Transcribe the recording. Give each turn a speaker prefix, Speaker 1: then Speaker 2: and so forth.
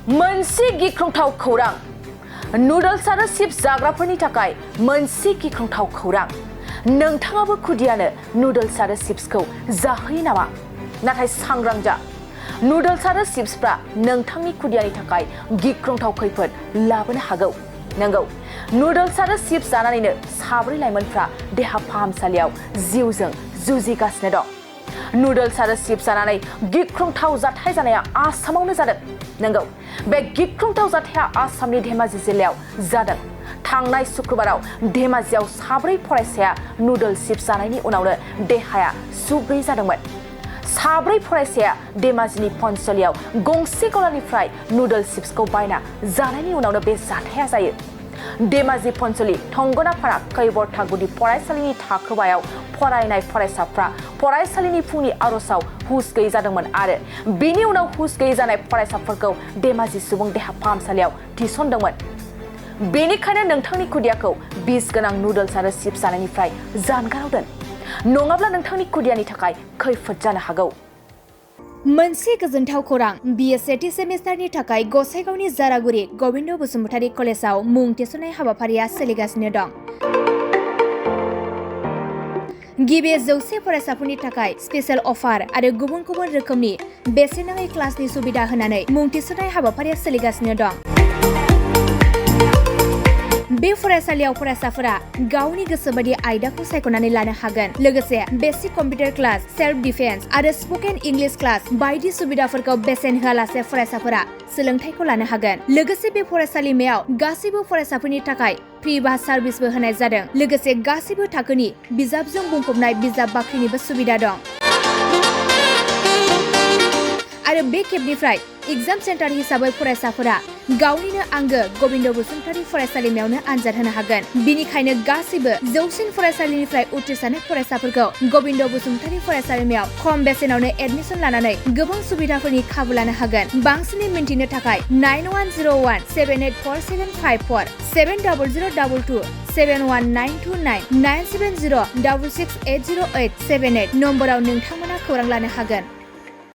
Speaker 1: मोनसे गिख्रंथाव खौरां नुडल्स आरो चिप्स जाग्राफोरनि थाखाय मोनसे गिख्रंथाव खौरां नोंथाङाबो खुदियानो नुडल्स आरो चिप्सखौ जाहोयो नामा नाथाय सांग्रां जा नुडल्स आरो चिप्सफ्रा नोंथांनि खुदियानि थाखाय गिख्रंथाव खैफोद लाबोनो हागौ नंगौ नुडल्स आरो चिप्स जानानैनो 4 लाइमोनफ्रा देहा फाहामसालियाव जिउजों जुजिगासिनो दं नुडल्स आरो चिप्स जानानै गिख्रंथाव जाथाय जानाया आसामावनो जादों नंगौ बे गिख्रंथाव जाथाया आसामनि धेमाजि जिल्लायाव जादों थांनाय शुक्रबाराव धेमाजियाव 4 फरायसाया नुडल्स चिप्स जानायनि उनावनो देहाया सुब्रै जादोंमोन 4 फरायसाया धेमाजिनि पनसलियाव गंसे गलानिफ्राय नुडल्स चिप्सखौ बायना जानायनि उनावनो बे जाथाया जायो धेमाजि पनसलि थंगनापारा कैबर्ता गुदि फरायसालिनि थाखोबायाव फरायनाय फरायसाफ्रा फरायसालिनि फुंनि आर'जआव हुस गैयै जादोंमोन आरो बिनि उनाव हुस गैयै जानाय फरायसाफोरखौ धेमाजि सुबुं देहा फाहामसालियाव थिसनदोंमोन बेनिखायनो नोंथांनि खुदियाखौ बिस गोनां नुडल्स आरो चिप्स जानायनिफ्राय जानगाराव दोन नङाब्ला नोंथांनि खुदियानि थाखाय खैफोद जानो हागौ
Speaker 2: मोनसे गोजोनथाव खौरां बिए सेथि सेमिस्टारनि थाखाय गसाइगावनि जारागुरि गबिन्द बसुमतारी कलेजाव मुं थिसननाय हाबाफारिया सोलिगासिनो दं गिबि 100 फरायसाफोरनि थाखाय स्पेशल अफार आरो गुबुन गुबुन रोखोमनि बेसेन नाङै क्लासनि सुबिदा होनानै मुं थिसननाय हाबाफारिया सोलिगासिनो दं बे फरायसालियाव फरायसाफोरा गावनि गोसोबादि आयदाखौ सायख'नानै लानो हागोन लोगोसे basic computer class self defence आरो स्पोकेन इंलिश क्लास बायदि सुबिदाफोरखौ बेसेन होआलासे फरायसाफोरा सोलोंथायखौ लानो हागोन लोगोसे बे फरायसालिमायाव गासैबो फरायसाफोरनि थाखाय फ्रि बास सार्भिसबो होनाय जादों लोगोसे गासैबो थाखोनि बिजाबजों बुंफबनाय बिजाब बाख्रिनिबो सुबिदा दं आरो बे खेबनिफ्राय एग्जाम सेन्टार हिसाबै फरायसाफोरा गावनिनो आंगो गबिन्द बसुमतारी फरायसालिमायावनो आनजाद होनो हागोन बिनिखायनो गासैबो जौसिन फरायसालिनिफ्राय उथ्रिसारनाय फरायसाफोरखौ गबिन्द बसुमतारी फरायसालिमायाव खम बेसेनावनो एडमिसन लानानै गोबां सुबिदाफोरनि खाबु लानो हागोन बांसिनै मिन्थिनो थाखाय 9101 784754 70022 71929 970 6680878 नम्बराव नोंथांमोना खौरां लानो हागोन